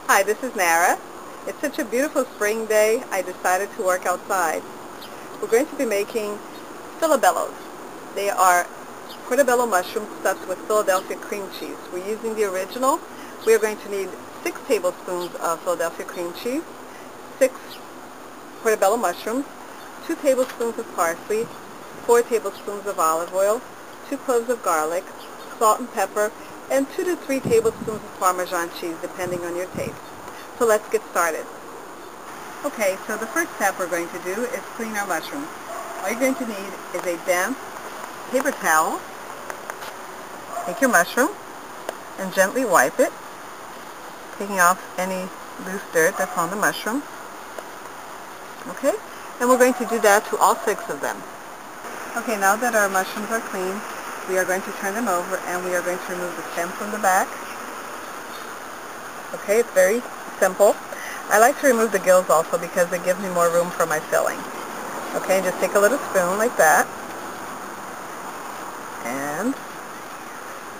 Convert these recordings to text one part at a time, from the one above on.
Hi, this is Nara. It's such a beautiful spring day, I decided to work outside. We're going to be making Philabellos. They are Portobello mushrooms stuffed with Philadelphia cream cheese. We're using the original. We are going to need 6 tablespoons of Philadelphia cream cheese, 6 Portobello mushrooms, 2 tablespoons of parsley, 4 tablespoons of olive oil, 2 cloves of garlic, salt and pepper, and 2 to 3 tablespoons of Parmesan cheese, depending on your taste. So let's get started. Okay, so the first step we're going to do is clean our mushrooms. All you're going to need is a damp paper towel. Take your mushroom and gently wipe it, taking off any loose dirt that's on the mushroom. Okay, and we're going to do that to all 6 of them. Okay, now that our mushrooms are clean, we are going to turn them over and we are going to remove the stem from the back. Okay, it's very simple. I like to remove the gills also because it gives me more room for my filling. Okay, just take a little spoon like that and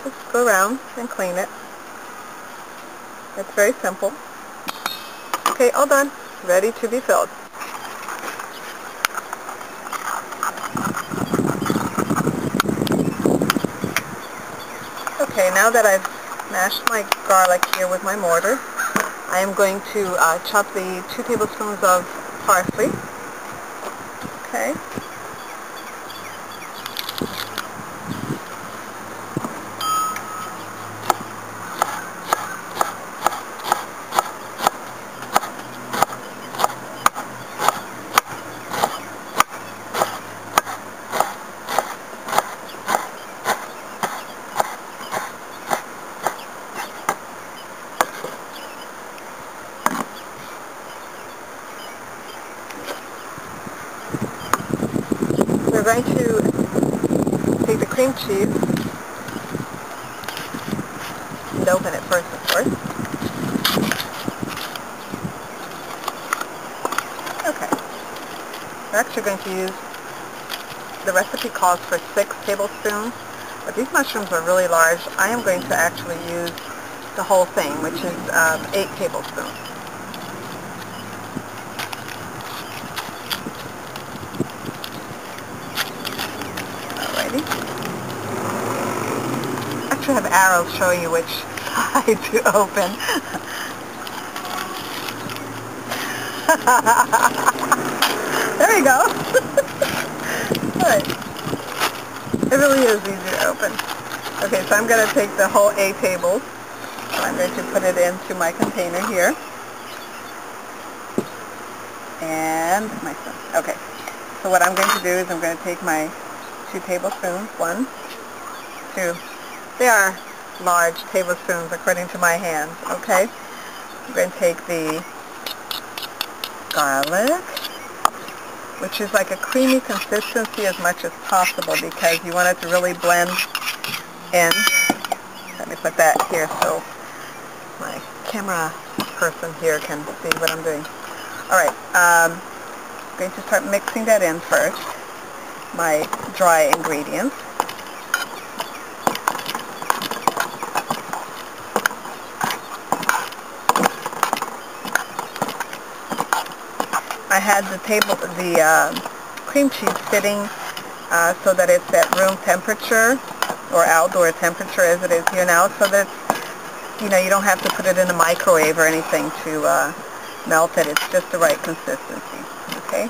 just go around and clean it. It's very simple. Okay, all done. Ready to be filled. Okay, now that I've mashed my garlic here with my mortar, I am going to chop the 2 tablespoons of parsley. Okay. We're going to take the cream cheese and open it first, of course. Okay. We're actually going to use, the recipe calls for 6 tablespoons, but these mushrooms are really large. I am going to actually use the whole thing, which is 8 tablespoons. I actually have arrows showing you which side to open. There you go. Alright. It really is easy to open. Okay, so I'm going to take the whole 8 tables. So I'm going to put it into my container here. And my spoon. Okay. So what I'm going to do is I'm going to take my 2 tablespoons. 1, 2. They are large tablespoons according to my hands. Okay. I'm going to take the garlic, which is like a creamy consistency as much as possible because you want it to really blend in. Let me put that here so my camera person here can see what I'm doing. Alright, I'm going to start mixing that in first, my dry ingredients. I had the cream cheese sitting so that it's at room temperature or outdoor temperature as it is here now, so that you don't have to put it in a microwave or anything to melt it. It's just the right consistency. Okay.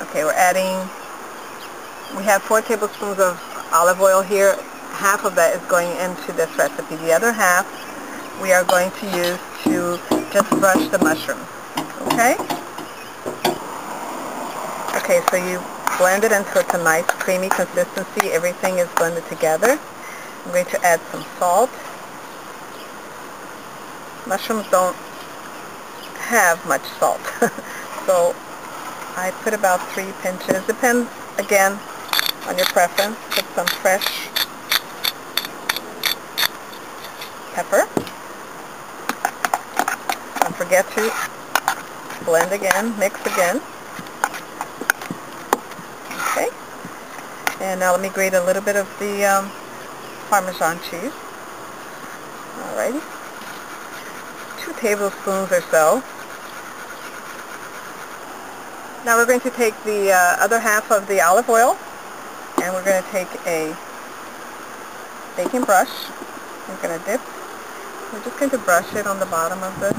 Okay, we have 4 tablespoons of olive oil here. Half of that is going into this recipe. The other half we are going to use to just brush the mushrooms. Okay? Okay, so you blend it until it's a nice creamy consistency. Everything is blended together. I'm going to add some salt. Mushrooms don't have much salt, so I put about 3 pinches. Depends, again, on your preference. Put some fresh pepper. Don't forget to blend again, mix again. Okay. And now let me grate a little bit of the Parmesan cheese. Alrighty. tablespoons or so. Now we're going to take the other half of the olive oil, and we're going to take a baking brush. We're going to dip. We're just going to brush it on the bottom of the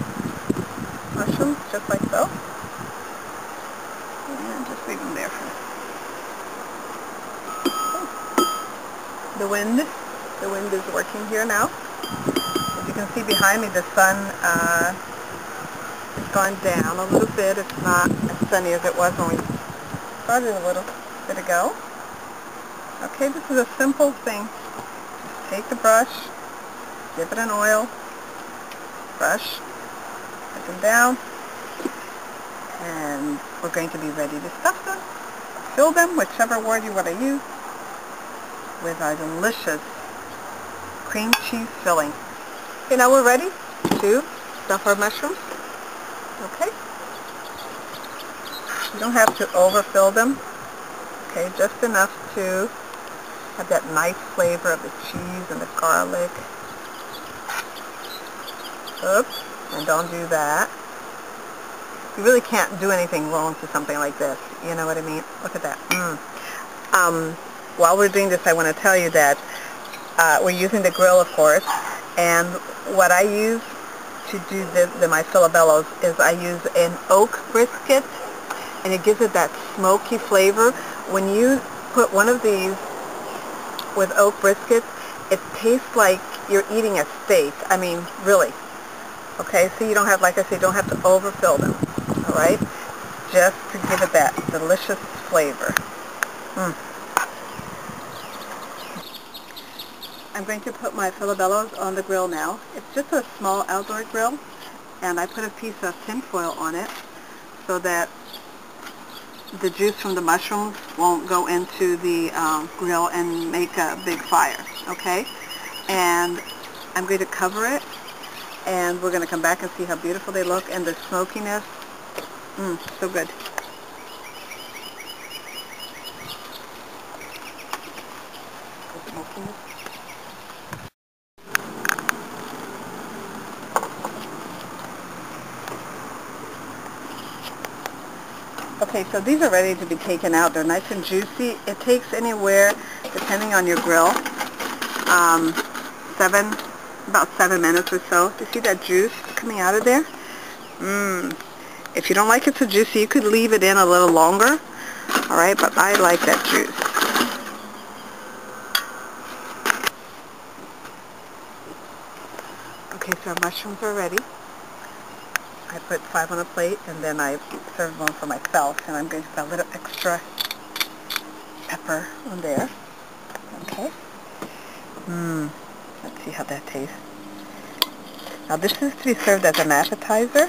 mushrooms, just like so. And just leave them there for the wind is working here now. As you can see behind me, the sun has gone down a little bit. It's not as sunny as it was when we started a little bit ago. Okay, this is a simple thing. Just take the brush, dip it in oil, brush, put them down, and we're going to be ready to stuff them, fill them, whichever word you want to use, with our delicious cream cheese filling. Okay, now we're ready to stuff our mushrooms. Okay? You don't have to overfill them. Okay, just enough to have that nice flavor of the cheese and the garlic. Oops, and don't do that. You really can't do anything wrong to something like this. You know what I mean? Look at that. While we're doing this, I want to tell you that we're using the grill, of course, and what I use to do my Philabellos is I use an oak brisquet, and it gives it that smoky flavor. When you put one of these with oak brisket, it tastes like you're eating a steak. I mean, really. Okay, so you don't have, like I said, you don't have to overfill them. All right, just to give it that delicious flavor. I'm going to put my Philabellos on the grill now. It's just a small outdoor grill, and I put a piece of tin foil on it so that the juice from the mushrooms won't go into the grill and make a big fire, okay? And I'm going to cover it, and we're going to come back and see how beautiful they look, and the smokiness, so good. The smokiness. Okay, so these are ready to be taken out. They're nice and juicy. It takes anywhere, depending on your grill, about 7 minutes or so. You see that juice coming out of there? If you don't like it so juicy, you could leave it in a little longer. All right, but I like that juice. Okay, so our mushrooms are ready. I put 5 on a plate, and then I served one for myself, and I'm going to put a little extra pepper on there. Okay. Let's see how that tastes. Now this is to be served as an appetizer,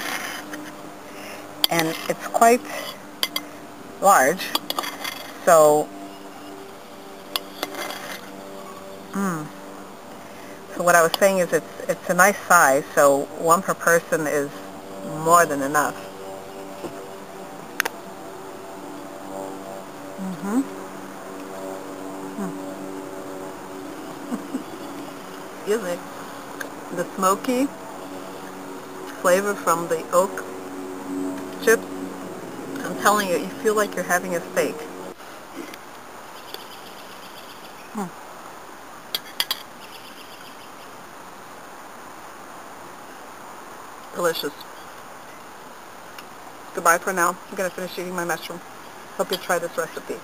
and it's quite large, so so what I was saying is it's a nice size, so one per person is more than enough. Excuse me. The smoky flavor from the oak chips, I'm telling you, you feel like you're having a steak. Delicious. Goodbye for now. I'm going to finish eating my mushroom. Hope you try this recipe.